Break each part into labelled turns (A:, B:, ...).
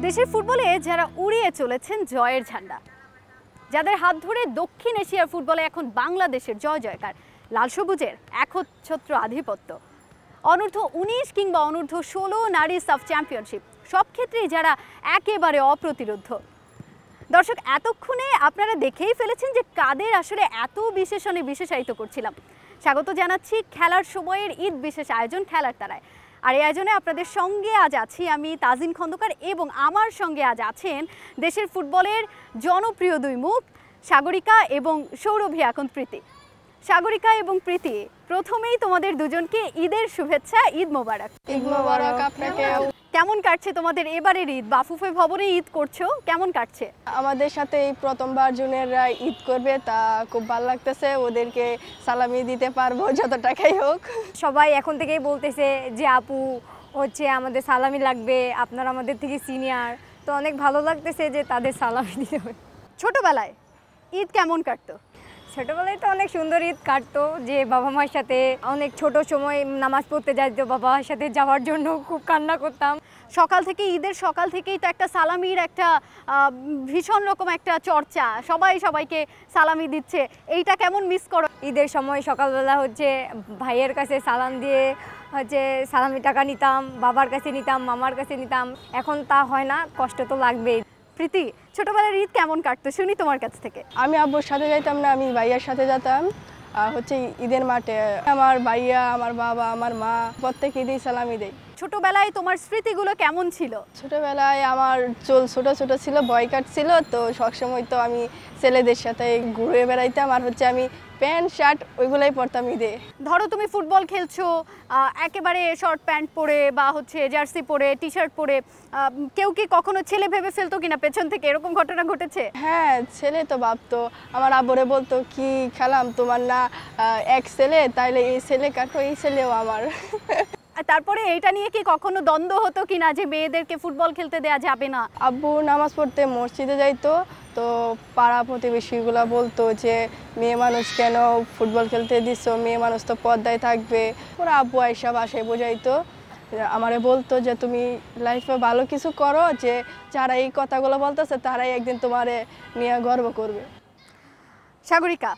A: দেশের ফুটবলে যারা উড়িয়ে চলেছেন জয়ের ঝান্ডা, যাদের হাত ধরে দক্ষিণ এশিয়ার ফুটবলে এখন বাংলাদেশের জয় জয়কার, লাল সবুজের একচ্ছত্র আধিপত্য, অনূর্ধ্ব 19 কিংবা অনূর্ধ্ব 16 নারী সাফ চ্যাম্পিয়নশিপ, সব ক্ষেত্রেই যারা একেবারে অপ্রতিরোধ্য। দর্শক, এতক্ষণে আপনারা দেখেই ফেলেছেন যে কাদের আসলে এত বিশেষণে বিশেষায়িত করছিলাম। স্বাগত জানাচ্ছি খেলার সময়ের ঈদ বিশেষ আয়োজন খেলার তারায়। আর এই আয়োজনে আপনাদের সঙ্গে আজ আছি আমি তাজিন খন্দকার, এবং আমার সঙ্গে আজ আছেন দেশের ফুটবলের জনপ্রিয় দুই মুখ সাগরিকা এবং সৌরভী এখন প্রীতি। সাগরিকা এবং প্রীতি, প্রথমেই তোমাদের দুজনকে ঈদের শুভেচ্ছা, ঈদ মোবারক।
B: ঈদ মোবারক আপনাকে।
A: কেমন কাটছে তোমাদের এবারের ঈদ? বাফুফে ভবনে ঈদ করছো, কেমন কাটছে?
B: আমাদের সাথে এই প্রথমবার জুনিয়ররা ঈদ করবে, তা খুব ভালো লাগতেছে। ওদেরকে সালামি দিতে পারবো যত টাকাই হোক।
C: সবাই এখন থেকেই বলতেছে যে আপু হচ্ছে আমাদের সালামি লাগবে, আপনারা আমাদের থেকে সিনিয়র, তো অনেক ভালো লাগতেছে যে তাদের সালামি দিতে হবে।
A: ছোটবেলায় ঈদ কেমন কাটতো?
C: ছোটোবেলায় তো অনেক সুন্দর ঈদ কাটতো, যে বাবা মার সাথে অনেক ছোট সময় নামাজ পড়তে যাইতো, বাবার সাথে যাওয়ার জন্য খুব কান্না করতাম।
A: সকাল থেকে, ঈদের সকাল থেকেই তো একটা সালামির একটা ভীষণ রকম একটা চর্চা, সবাই সবাইকে সালামি দিচ্ছে, এইটা কেমন মিস করো?
C: ঈদের সময় সকালবেলা হচ্ছে ভাইয়ের কাছে সালাম দিয়ে হচ্ছে সালামি টাকা নিতাম, বাবার কাছে নিতাম, মামার কাছে নিতাম। এখন তা হয় না, কষ্ট তো লাগবেই।
A: প্রীতি, ছোটবেলার ঈদ কেমন কাটতো শুনি তোমার কাছ থেকে।
B: আমি আব্বুর সাথে যাইতাম না, আমি ভাইয়ার সাথে যেতাম। হচ্ছে ঈদের মাঠে আমার ভাইয়া, আমার বাবা, আমার মা প্রত্যেক ঈদেই সালামি দেয়।
A: ছোটবেলায় তোমার স্মৃতিগুলো কেমন ছিল?
B: ছোটবেলায় আমার চুল ছোট ছোট ছিল, বয় কাট ছিল, তো সবসময় তো আমি ছেলেদের সাথে ঘুরে বেড়াইতাম, আর হচ্ছে আমি প্যান্ট শার্ট ওইগুলাই পরতাম ঈদে।
A: ধরো তুমি ফুটবল খেলছো, একেবারে শর্ট প্যান্ট পরে বা হচ্ছে জার্সি পরে, টি শার্ট পরে, কেউ কি কখনো ছেলে ভেবে ফেলতো কিনা পেছন থেকে, এরকম ঘটনা ঘটেছে?
B: হ্যাঁ, ছেলে তো ভাবতো। আমার আব্বুরে বলতো কি খেলাম তোমার না এক ছেলে, তাইলে এই ছেলে কাটো, এই ছেলেও আমার।
A: তারপরে এইটা নিয়ে কি কখনো দ্বন্দ্ব হতো কিনা যে মেয়েদেরকে ফুটবল খেলতে দেয়া যাবে না?
B: আব্বু নামাজ পড়তে মসজিদে যাইতো, তো পাড়া প্রতিবেশীগুলা বলতো যে মেয়ে মানুষ কেন ফুটবল খেলতে দিচ্ছ, মেয়ে মানুষ তো পর্দায় থাকবে। ওরা আব্বু আয়সা বাসায় বোঝাইতো, আমারে বলতো যে তুমি লাইফে ভালো কিছু করো, যে যারা এই কথাগুলো বলতেছে তারাই একদিন তোমারে নিয়ে গর্ব করবে।
A: সাগরিকা,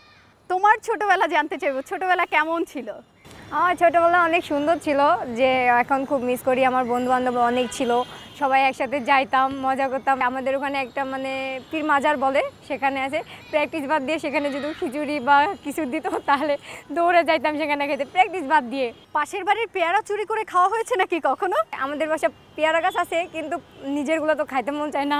A: তোমার ছোটবেলা জানতে চাইবো, ছোটবেলা কেমন ছিল?
C: আমার ছোটোবেলা অনেক সুন্দর ছিল, যে এখন খুব মিস করি। আমার বন্ধু বান্ধব অনেক ছিল, সবাই একসাথে যাইতাম, মজা করতাম। আমাদের ওখানে একটা মানে পীর মাজার বলে, সেখানে আছে প্র্যাকটিস বাদ দিয়ে, সেখানে যদি খিচুড়ি বা কিছু দিত তাহলে দৌড়ে যাইতাম সেখানে খেতে, প্র্যাকটিস বাদ দিয়ে।
A: পাশের বাড়ির পেয়ারা চুরি করে খাওয়া হয়েছে নাকি কখনো?
C: আমাদের বাসা পেয়ারা গাছ আছে, কিন্তু নিজেরগুলো তো খাইতে মন চায় না,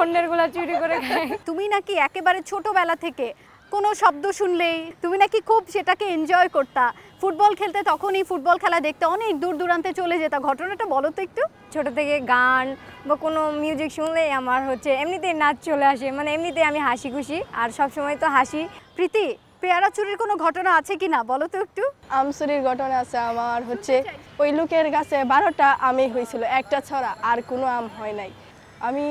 C: অন্যেরগুলো চুরি করে খায়।
A: তুমি নাকি একেবারে ছোটবেলা থেকে কোনো শব্দ শুনলেই তুমি নাকি খুব সেটাকে এনজয় করতা, ফুটবল খেলতে তখনই ফুটবল খেলা দেখতে অনেক দূর দূরান্তে চলে যেতা, ঘটনাটা বলো তো একটু।
C: ছোট থেকে গান বা কোনো মিউজিক শুনলেই আমার হচ্ছে এমনিতেই নাচ চলে আসে, মানে এমনিতেই আমি হাসি খুশি, আর সবসময় তো হাসি।
A: প্রীতি, পেয়ারা চুরির কোনো ঘটনা আছে কি না বলো তো একটু।
B: আম চুরির ঘটনা আছে আমার। হচ্ছে ওই লোকের কাছে 12টা আমই হয়েছিল, একটা ছড়া, আর কোনো আম হয় নাই। আমি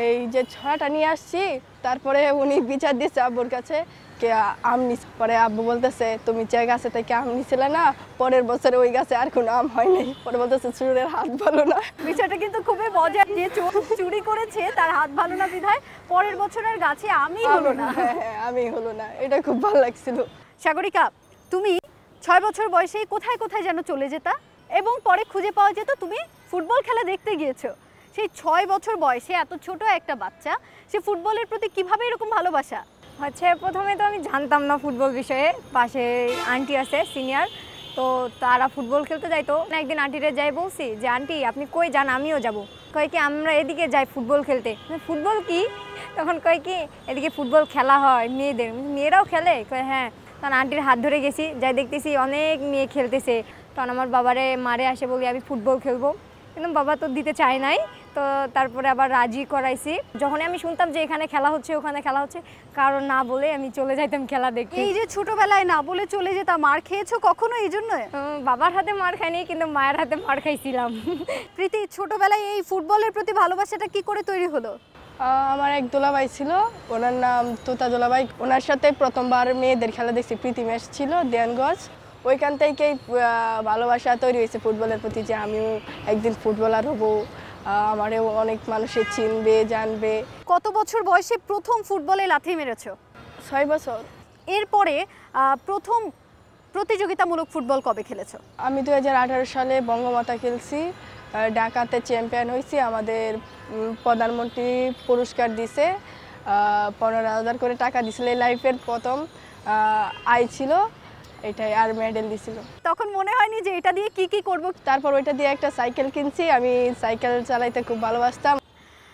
B: এই যে ছড়াটা নিয়ে আসছি, তারপরে উনি বিচার দিচ্ছে আব্বুর কাছে কে আম নিস। পরে আব্বু বলতেছে তুমি যে গাছে থেকে আম নিছিলে না, পরের বছরে ওই গাছে আর কোনো আম হয় নাই। পরে বলতেছে চোরের হাত ভালো না।
A: বিষয়টা কিন্তু খুবই মজার, যে চোর চুরি করেছে তার হাত ভালো না বিধায় পরের বছরের গাছে আমি হলো না।
B: হ্যাঁ, আমি হলো না, এটা খুব ভালো লাগছিল।
A: সাগরিকা, তুমি 6 বছর বয়সে কোথায় কোথায় যেন চলে যেতা, এবং পরে খুঁজে পাওয়া যেত তুমি ফুটবল খেলা দেখতে গিয়েছো। সেই 6 বছর বয়সে এত ছোট একটা বাচ্চা, সে ফুটবলের প্রতি কিভাবে এরকম ভালোবাসা?
C: হচ্ছে প্রথমে তো আমি জানতাম না ফুটবল বিষয়ে, পাশে আন্টি আছে সিনিয়র, তো তারা ফুটবল খেলতে যাইতো। একদিন আন্টিরে যাই বলছি যে আন্টি আপনি কই যান, আমিও যাব। কয় কি আমরা এদিকে যাই ফুটবল খেলতে। ফুটবল কি? তখন কয় কি এদিকে ফুটবল খেলা হয় মেয়েদের, মেয়েরাও খেলে? কয় হ্যাঁ। তখন আন্টির হাত ধরে গেছি, যাই দেখতেছি অনেক মেয়ে খেলতেছে। তখন আমার বাবারে মারে আসে বলি আমি ফুটবল খেলবো, কিন্তু বাবা তো দিতে চায় নাই। তো তারপরে আবার রাজি করাইছি। যখন আমি শুনতাম যে এখানে খেলা হচ্ছে, ওখানে খেলা হচ্ছে, কারণ না বলে আমি চলে যাইতাম খেলা দেখতে।
A: এই যে ছোটবেলায় না বলে চলে যেতাম, মার খেয়েছো কখনো এই জন্য?
C: বাবার হাতে মার খাইনি, কিন্তু মায়ের হাতে মার খাইছিলাম।
A: প্রীতি, ছোটবেলায় এই ফুটবলের প্রতি ভালোবাসাটা কি করে তৈরি হলো?
B: আমার এক দোলাভাই ছিল, ওনার নাম তোতা দোলাভাই। ওনার সাথে প্রথমবার মেয়েদের খেলা দেখছি, প্রীতি ম্যাচ ছিল দেয়ানগঞ্জ। ওইখান থেকেই ভালোবাসা তৈরি হয়েছে ফুটবলের প্রতি, যে আমিও একদিন ফুটবলার হব। আমারও অনেক মানুষে চিনবে জানবে।
A: কত বছর বয়সে প্রথম ফুটবলে লাথি মেরেছো?
B: 6 বছর।
A: এরপরে প্রথম প্রতিযোগিতামূলক ফুটবল কবে খেলেছো?
B: আমি 2018 সালে বঙ্গমাতা খেলছি, ঢাকাতে চ্যাম্পিয়ন হয়েছি। আমাদের প্রধানমন্ত্রী পুরস্কার দিছে, 15,000 করে টাকা দিছিল। লাইফের প্রথম আয় ছিল এটাই, আর মেডেল দিছিল।
A: তখন মনে হয়নি যে এটা দিয়ে কি করব?
B: তারপর ওইটা দিয়ে একটা সাইকেল কিনছি। আমি সাইকেল চালাইতে খুব ভালোবাসতাম।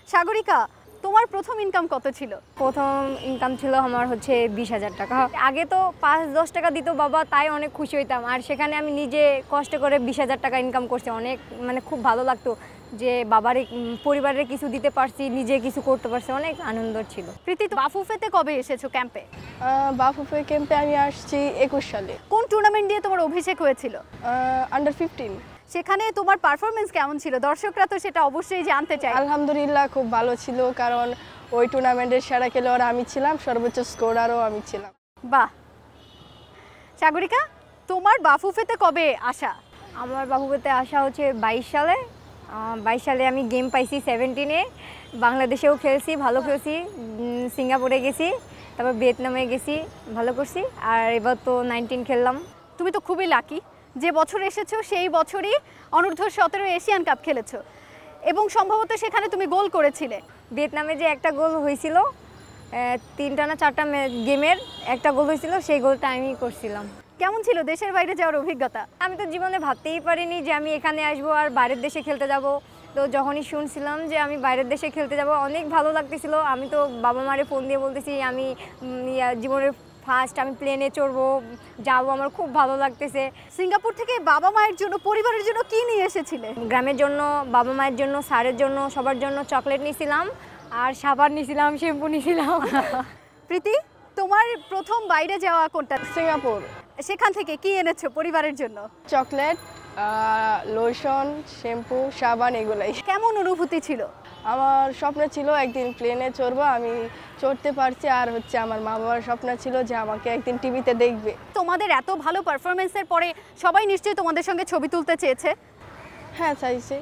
A: সাগরিকা, তোমার প্রথম ইনকাম কত ছিল?
C: প্রথম ইনকাম ছিল আমার হচ্ছে 20,000 টাকা। আগে তো 5-10 টাকা দিত বাবা, তাই অনেক খুশি হইতাম। আর সেখানে আমি নিজে কষ্ট করে 20,000 টাকা ইনকাম করছি। অনেক মানে খুব ভালো লাগতো যে বাবার পরিবারের কিছু দিতে পারছি, নিজে কিছু করতে পারছি, অনেক আনন্দ ছিল।
A: প্রীতি, বাফুফেতে কবে এসেছো ক্যাম্পে?
B: বাফুফে ক্যাম্পে আমি আসছি 21 সালে।
A: কোন টুর্নামেন্ট দিয়ে তোমার অভিষেক হয়েছিল?
B: আন্ডার 15।
A: সেখানে তোমার পারফরমেন্স কেমন ছিল? দর্শকরা তো সেটা অবশ্যই জানতে চায়।
B: আলহামদুলিল্লাহ খুব ভালো ছিল, কারণ ওই টুর্নামেন্টের সেরা খেলোয়াড় আমি ছিলাম, সর্বোচ্চ স্কোরারও আমি ছিলাম।
A: বাহ। সাগরিকা, তোমার বাফুফেতে কবে আসা?
C: আমার বাফুফেতে আসা হচ্ছে 22 সালে। 22 সালে আমি গেম পাইছি 17-এ। বাংলাদেশেও খেলছি, ভালো খেলছি। সিঙ্গাপুরে গেছি, তারপর ভিয়েতনামে গেছি, ভালো করছি। আর এবার তো 19 খেললাম।
A: তুমি তো খুবই লাকি, যে বছর এসেছো সেই বছরই অনূর্ধ্ব 17 এশিয়ান কাপ খেলেছো এবং সম্ভবত সেখানে তুমি গোল করেছিলে।
C: ভিয়েতনামে যে একটা গোল হয়েছিল, 3টা না 4টা গেমের একটা গোল হয়েছিল, সেই গোলটা আমি করছিলাম।
A: কেমন ছিল দেশের বাইরে যাওয়ার অভিজ্ঞতা?
C: আমি তো জীবনে ভাবতেই পারিনি যে আমি এখানে আসবো আর বাইরের দেশে খেলতে যাব। তো যখনই শুনছিলাম যে আমি বাইরের দেশে খেলতে যাব, অনেক ভালো লাগতেছিল। আমি তো বাবা মারে ফোন দিয়ে বলতেছি আমি জীবনের ফার্স্ট আমি প্লেনে চড়বো, যাবো, আমার খুব ভালো লাগতেছে।
A: সিঙ্গাপুর থেকে বাবা মায়ের জন্য, পরিবারের জন্য কি নিয়ে এসেছিলে?
C: গ্রামের জন্য, বাবা মায়ের জন্য, স্যারের জন্য, সবার জন্য চকলেট নিয়েছিলাম, আর সাবান নিয়েছিলাম, শ্যাম্পু নিয়েছিলাম।
A: প্রীতি, তোমার প্রথম বাইরে যাওয়া কোনটা?
B: সিঙ্গাপুর।
A: সেখান থেকে কি এনেছো পরিবারের জন্য?
B: চকলেট, লোশন, শ্যাম্পু, সাবান, এগুলাই।
A: কেমন অনুভূতি ছিল?
B: আমার স্বপ্ন ছিল একদিন প্লেনে চড়বো, আমি চড়তে পারছি। আর হচ্ছে আমার মা বাবার স্বপ্ন ছিল যে আমাকে একদিন টিভিতে দেখবে।
A: তোমাদের এত ভালো পারফরমেন্সের পরে সবাই নিশ্চয়ই তোমাদের সঙ্গে ছবি তুলতে চেয়েছে।
B: হ্যাঁ, চাইছে।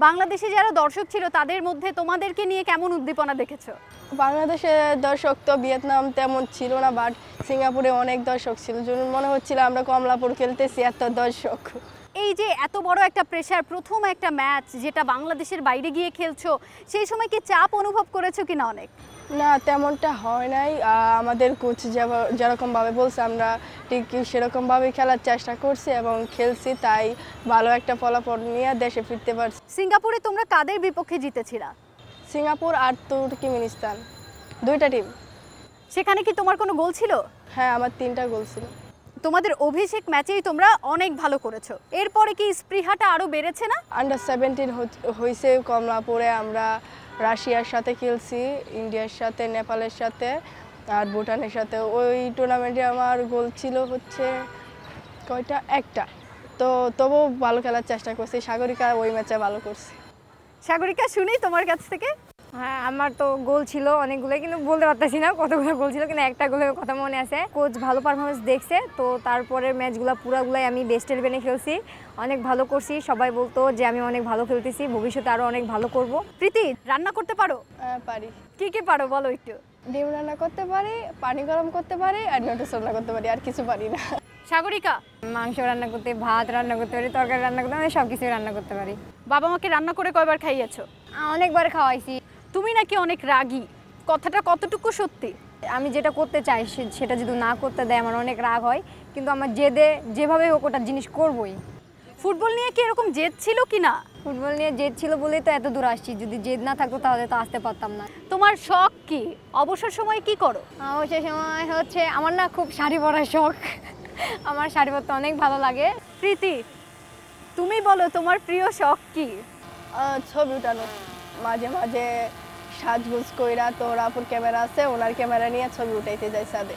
A: বাংলাদেশে যারা দর্শক ছিল তাদের মধ্যে তোমাদেরকে নিয়ে কেমন উদ্দীপনা দেখেছো?
B: বাংলাদেশের দর্শক তো ভিয়েতনাম তেমন ছিল না, বাট সিঙ্গাপুরে অনেক দর্শক ছিল। যেমন মনে হচ্ছিল আমরা কমলাপুর খেলতেছি, এত দর্শক।
A: এই যে এত বড় একটা প্রেশার, প্রথম একটা ম্যাচ যেটা বাংলাদেশের বাইরে গিয়ে খেলছো, সেই সময় কি চাপ অনুভব করেছো কিনা? অনেক
B: না, তেমনটা হয় নাই। আমাদের কোচ যেরকমভাবে বলছে আমরা ঠিক সেরকমভাবে খেলার চেষ্টা করছি এবং খেলছি, তাই ভালো একটা ফলাফল নিয়ে দেশে ফিরতে পারছি।
A: সিঙ্গাপুরে তোমরা কাদের বিপক্ষে জিতেছিলা?
B: সিঙ্গাপুর আর তুর্কমেনিস্তান, 2টা টিম।
A: সেখানে কি তোমার কোনো গোল ছিল?
B: হ্যাঁ, আমার 3টা গোল ছিল।
A: তোমাদের অভিষেক ম্যাচেই তোমরা অনেক ভালো করেছো। এরপরে কি স্পৃহাটা আরো বেড়েছে না?
B: আন্ডার 17 হয়েছে কমলাপুরে। আমরা রাশিয়ার সাথে খেলছি, ইন্ডিয়ার সাথে, নেপালের সাথে আর ভুটানের সাথে। ওই টুর্নামেন্টে আমার গোল ছিল হচ্ছে কয়টা? একটা। তো তবুও ভালো খেলার চেষ্টা করছি। সাগরিকা ওই ম্যাচে ভালো করছে।
A: সাগরিকা, শুনি তোমার কাছ থেকে।
C: হ্যাঁ, আমার তো গোল ছিল অনেকগুলো, কিন্তু বলতে পারতেছি না কতগুলো গোল ছিল, কিন্তু একটা গোলের কথা মনে আছে। কোচ ভালো পারফরমেন্স দেখছে, তো তারপরে ম্যাচগুলো পুরাগুলাই আমি বেস্ট 11-এ খেলছি, অনেক ভালো করছি। সবাই বলতো যে আমি অনেক ভালো খেলতেছি, ভবিষ্যতে আরও অনেক ভালো করব।
A: প্রীতি, রান্না করতে পারো?
B: পারি।
A: কি পারো বলো একটু।
B: ডিম রান্না করতে পারি, পানি গরম করতে পারি, আর নুডলস রান্না করতে পারি, আর কিছু পারি না।
A: সাগরিকা?
C: মাংস রান্না করতে, ভাত রান্না করতে পারি, তরকারি রান্না করতে পারি, সব কিছুই রান্না করতে পারি।
A: বাবা মাকে রান্না করে কয়বার খাইয়েছো?
C: অনেকবার খাওয়াইছি।
A: তুমি নাকি অনেক রাগী, কথাটা কতটুকু সত্যি?
C: আমি যেটা করতে চাই সেটা যদি না করতে দেয় আমার অনেক রাগ হয়, কিন্তু আমার জেদে যেভাবে হোক ওটা জিনিস করবই।
A: ফুটবল নিয়ে কি এরকম জেদ ছিল কি না?
C: ফুটবল নিয়ে জেদ ছিল বলেই তো এত দূর আসছি, যদি জেদ না থাকতো তাহলে তো আসতে পারতাম না।
A: তোমার শখ কি? অবসর সময় কি করো?
C: অবসর সময় হচ্ছে আমার না খুব শাড়ি পরার শখ। আমার শাড়ি পরতে অনেক ভালো লাগে।
A: প্রীতি, তুমি বলো তোমার প্রিয় শখ কি?
B: ছবি উঠানো, মাঝে মাঝে সাজগোজ কইরা, তো আপুর ক্যামেরা আছে, ওনার ক্যামেরা নিয়ে ছবি উঠাইতে যাই ছাদে।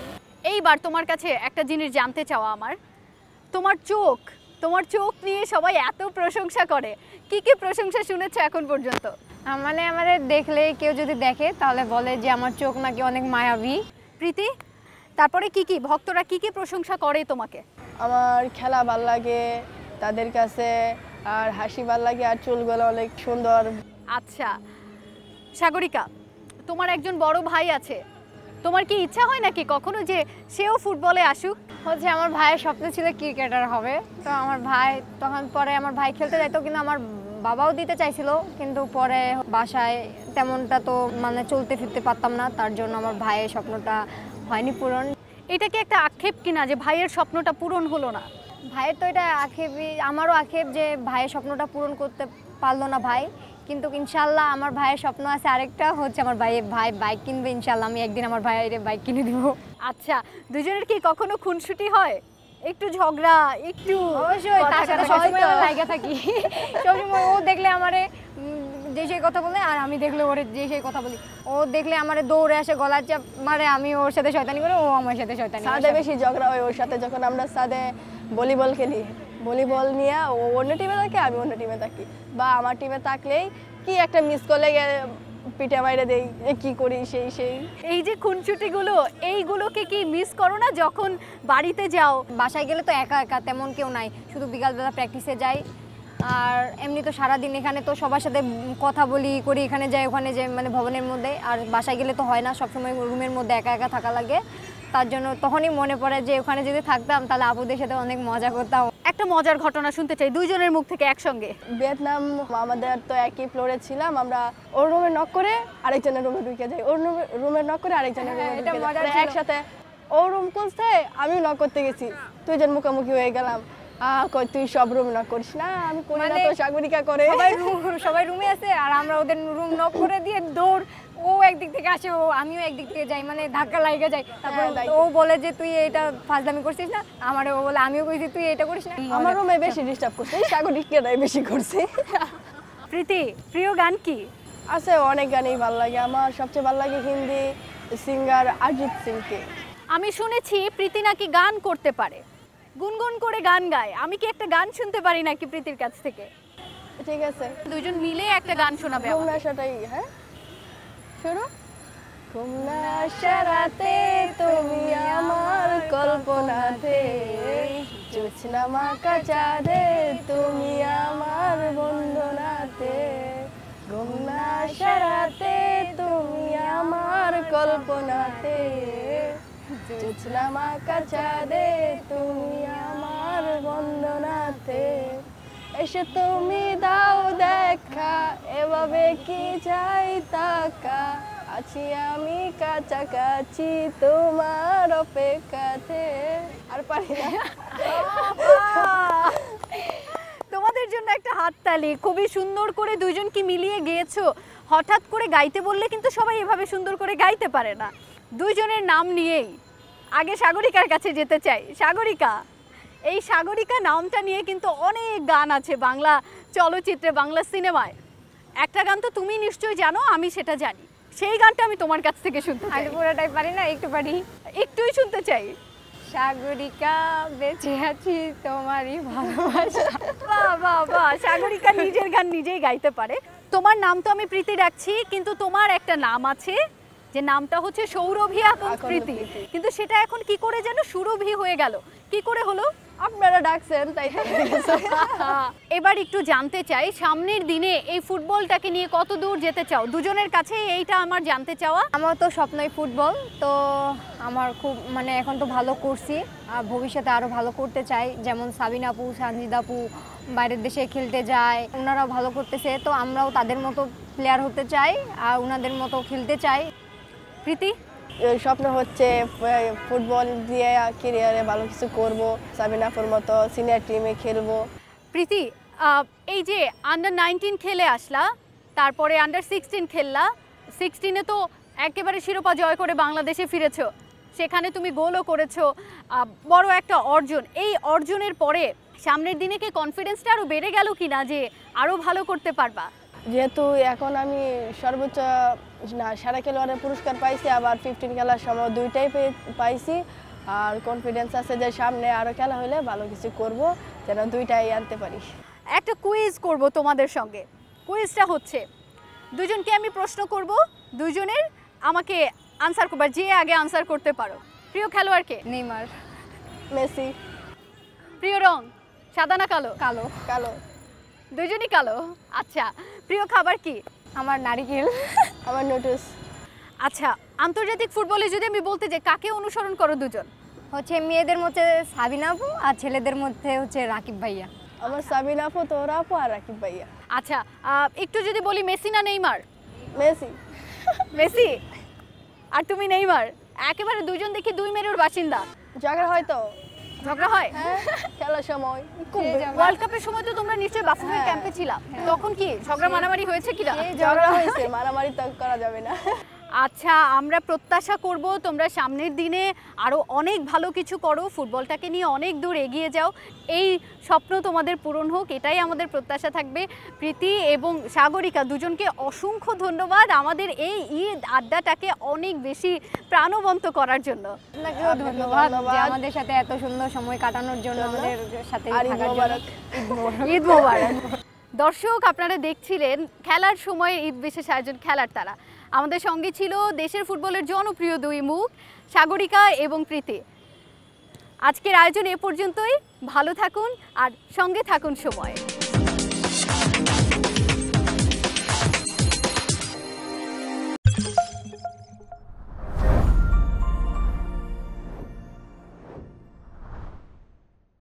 A: এইবার তোমার কাছে একটা জিনিস জানতে চাওয়া আমার, তোমার চোখ নিয়ে সবাই এত প্রশংসা করে, কি কি প্রশংসা শুনেছো এখন পর্যন্ত?
C: মানে আমাদের দেখলে কেউ যদি দেখে তাহলে বলে যে আমার চোখ নাকি অনেক মায়াবী।
A: প্রীতি, তারপরে কি ভক্তরা কি প্রশংসা করে তোমাকে?
B: আমার খেলা ভাল লাগে তাদের কাছে, আর হাসি ভাল লাগে, আর চুলগুলো অনেক সুন্দর
A: আচ্ছা সাগরিকা, তোমার একজন বড় ভাই আছে, তোমার কি ইচ্ছা হয় নাকি কখনো যে সেও ফুটবলে আসুক?
C: হচ্ছে আমার ভাইয়ের স্বপ্ন ছিল ক্রিকেটার হবে, তো আমার ভাই তখন পরে আমার ভাই খেলতে যাইতো, কিন্তু আমার বাবাও দিতে চাইছিল, কিন্তু পরে বাসায় তেমনটা তো মানে চলতে ফিরতে পারতাম না, তার জন্য আমার ভাইয়ের স্বপ্নটা হয়নি পূরণ।
A: এটা কি একটা আক্ষেপ কিনা যে ভাইয়ের স্বপ্নটা পূরণ হলো না?
C: ভাইয়ের তো এটা আক্ষেপই, আমারও আক্ষেপ যে ভাইয়ের স্বপ্নটা পূরণ করতে পারলো না ভাই, কিন্তু ইনশাল্লাহ আমার ভাইয়ের স্বপ্ন আছে আরেকটা, হচ্ছে আমার ভাই বাইক কিনবে, ইনশাল্লাহ আমি একদিন আমার ভাইয়ের বাইক কিনে দিব।
A: আচ্ছা, দুজনের কি কখনো খুনসুটি হয়, একটু ঝগড়া, একটু?
C: অবশ্যই, তার সাথে সবসময় আমরা লাগা থাকি, সবসময় ও দেখলে আমারে যে সেই কথা বলে, আর আমি দেখলে ওরে যে সেই কথা বলি। ও দেখলে আমারে দৌড়ে আসে, গলার চাপ মারে, আমি ওর সাথে শয়তানি করে, ও আমার সাথে শয়তানি করে।
B: সাদে বেশি ঝগড়া হয় ওর সাথে, যখন আমরা সাদে ভলিবল খেলি, ভলিবল নিয়ে ও অন্য টিমে থাকে, আমি অন্য টিমে থাকি, বা আমার টিমে থাকলেই কি একটা মিস করলে পিঠে মাইরে দেই, কি করি সেই।
A: এই যে খুনসুটিগুলো, এইগুলোকে কি মিস করো না যখন বাড়িতে যাও?
C: বাসায় গেলে তো একা একা তেমন কেউ নাই, শুধু বিকালবেলা প্র্যাকটিসে যাই, আর এমনি তো সারাদিন এখানে তো সবার সাথে কথা বলি করি, এখানে যাই ওখানে যাই, মানে ভবনের মধ্যে। আর বাসায় গেলে তো হয় না, সবসময় রুমের মধ্যে একা একা থাকা লাগে, তার জন্য তখনই মনে পড়ে যে ওখানে যদি থাকতাম তাহলে আপুদের সাথে অনেক মজা করতাম।
A: একটা মজার ঘটনা শুনতে চাই দুইজনের মুখ থেকে একসঙ্গে।
B: ভিয়েতনাম আমাদের তো একই ফ্লোরে ছিলাম, আমরা ওর রুমে নক করে আরেকজনের রুমে ঢুকে যাই, ওর রুমে নক করে আরেকজনের রুমে
C: এটা
B: ঢুকে
C: মজা
B: যাই,
C: ছিল।
B: একসাথে ওর রুম খুলছে, আমি নক করতে গেছি, দুইজন মুখোমুখি হয়ে গেলাম। কই তুই সব রুম নক করিস না? আমি করি না, তো সাগরিকা করে।
C: সবাই রুমে আছে আর আমরা ওদের রুম নক করে দিয়ে দৌড়, ও একদিক থেকে আসে, আমিও একদিক থেকে যাই, মানে ধাক্কা লাগে যাই। তারপর ও বলে যে তুই এটা ফাজলামি করছিস না, আমার ও বলে আমিও কইছি তুই এটা করিস না।
B: আমার রুমে বেশি ডিস্টার্ব করছে, সাগরিকাটাই বেশি করছে।
A: প্রীতি, প্রিয় গান কি?
B: আছে অনেক গানই ভালো লাগে, আমার সবচেয়ে ভালো লাগে হিন্দি সিঙ্গার অরিজিৎ সিংকে।
A: আমি শুনেছি প্রীতি নাকি গান করতে পারে, গুনগুন করে গান গায়। আমি কি একটা গান শুনতে পারি নাকি প্রীতির কাছ থেকে?
B: ঠিক আছে,
A: দুজন মিলে একটা গান শোনাবে আমাকে।
B: ঘুমনাশাটাই, হ্যাঁ শুরু। ঘুমনাশা রাতে তুমি আমার কল্পনাতে, জোছনা মাখা চাঁদে তুমি আমার বন্দনাতে, ঘুমনাশা রাতে তুমি আমার কল্পনাতে, জোছনা মাখা চাঁদে তুমি আমার বন্দনাতে, এসে তুমি দাও দেখা, এভাবে কি যাই তাকা, আছি আমি কাছাকাছি তোমার অপেক্ষাতে। আর পারি না।
A: তোমাদের জন্য একটা হাততালি। খুবই সুন্দর করে দুইজন কি মিলিয়ে গেয়েছো। হঠাৎ করে গাইতে বললে কিন্তু সবাই এভাবে সুন্দর করে গাইতে পারে না। দুইজনের নাম নিয়েই আগে সাগরিকার কাছে যেতে চাই। সাগরিকা, এই সাগরিকা নামটা নিয়ে কিন্তু অনেক গান আছে বাংলা চলচ্চিত্রে, বাংলা সিনেমায়। একটা গান তো তুমি নিশ্চয়ই জানো, আমি সেটা জানি, সেই গানটা আমি তোমার কাছ থেকে শুনতে চাই।
C: আমি পুরোটাই পারি না, একটু পারি,
A: একটুই শুনতে চাই।
C: সাগরিকা বেঁচে আছি তোমারই ভালোবাসা।
A: বাহ বাহ বাহ, সাগরিকা নিজের গান নিজেই গাইতে পারে। তোমার নাম তো আমি প্রীতি ডাকছি, কিন্তু তোমার একটা নাম আছে যে নামটা হচ্ছে সৌরভী এখন প্রীতি, কিন্তু সেটা এখন কি করে যেন সুরভি হয়ে গেল, কি করে হলো?
B: আপনারা ডাকছেন তাই তো।
A: এবার একটু জানতে চাই, সামনের দিনে এই ফুটবলটাকে নিয়ে কত দূর যেতে চাও? দুজনের কাছে এইটা আমার জানতে চাওয়া।
C: আমার তো স্বপ্নই ফুটবল, তো আমার খুব মানে এখন তো ভালো করছি, আর ভবিষ্যতে আরও ভালো করতে চাই। যেমন সাবিনা আপু, সানজিদা আপু বাইরের দেশে খেলতে যায়, ওনারাও ভালো করতেছে, তো আমরাও তাদের মতো প্লেয়ার হতে চাই আর ওনাদের মতো খেলতে চাই।
A: প্রীতি,
B: স্বপ্ন হচ্ছে ফুটবল দিয়ে ক্যারিয়ারে ভালো কিছু করব, সাবিনাপুর মতো সিনিয়র টিমে খেলবো।
A: প্রীতি, এই যে আন্ডার-19 খেলে আসলা, তারপরে আন্ডার-16 খেললা, 16-এ তো একেবারে শিরোপা জয় করে বাংলাদেশে ফিরেছো, সেখানে তুমি গোলও করেছো, বড় একটা অর্জন। এই অর্জনের পরে সামনের দিনে কি কনফিডেন্সটা আরও বেড়ে গেল কি না যে আরও ভালো করতে পারবা?
B: যেহেতু এখন আমি সর্বোচ্চ সারা খেলোয়াড়ের পুরস্কার পাইছি, আবার 15 খেলার সময় দুইটাই পাইছি, আর কনফিডেন্স আছে যে সামনে আরও খেলা হলে ভালো কিছু করব, যেন দুইটাই আনতে পারি।
A: একটা কুইজ করব তোমাদের সঙ্গে। কুইজটা হচ্ছে, দুজনকে আমি প্রশ্ন করব, দুজনের আমাকে আনসার করবার, যে আগে আনসার করতে পারো। প্রিয় খেলোয়াড়কে? দুজনই কালো। আচ্ছা, প্রিয় খাবার কি?
C: আমার নারিকেল।
B: আমার নোটিস।
A: আচ্ছা, আন্তর্জাতিক ফুটবলে যদি আমি বলতে যাই কাকে অনুসরণ করো দুজন?
C: হচ্ছে মেয়েদের মধ্যে সাবিনা আপু আর ছেলেদের মধ্যে হচ্ছে রাকিব ভাইয়া।
B: আমার সাবিনা আপু, তোরা আপু আর রাকিব ভাইয়া।
A: আচ্ছা, একটু যদি বলি মেসি না নেইমার?
B: মেসি।
A: মেসি। আর তুমি নেইমার? একেবারে দুজন দেখি দুই মেরুর বাসিন্দা।
B: ঝগড়া হয়তো?
A: ঝগড়া হয়?
B: হ্যাঁ, খেলার সময় খুব
A: ওয়ার্ল্ড কাপের সময় তো তোমরা নিশ্চয়ই বাফুফের
B: হ্যাঁ।
A: ক্যাম্পে ছিলা, তখন কি ঝগড়া মারামারি হয়েছে কিনা?
B: ঝগড়া হয়েছে, মারামারি তো করা যাবে না।
A: আচ্ছা, আমরা প্রত্যাশা করব তোমরা সামনের দিনে আরও অনেক ভালো কিছু করো, ফুটবলটাকে নিয়ে অনেক দূর এগিয়ে যাও, এই স্বপ্ন তোমাদের পূরণ হোক, এটাই আমাদের প্রত্যাশা থাকবে। প্রীতি এবং সাগরিকা দুজনকে অসংখ্য ধন্যবাদ আমাদের এই ঈদ আড্ডাটাকে অনেক বেশি প্রাণবন্ত করার জন্য।
C: আপনাকেও ধন্যবাদ যে আমাদের সাথে এত সুন্দর সময় কাটানোর জন্য, আমাদের সাথে
B: আর ঈদ
C: থাকার জন্য।
B: মোবারক।
A: ঈদ মোবারক। দর্শক, আপনারা দেখছিলেন খেলার সময় ঈদ বিশেষ আয়োজন খেলার তারা। আমাদের সঙ্গে ছিল দেশের ফুটবলের জনপ্রিয় দুই মুখ সাগরিকা এবং প্রীতি। আজকের আয়োজন এ পর্যন্তই। ভালো থাকুন আর সঙ্গে থাকুন সময়।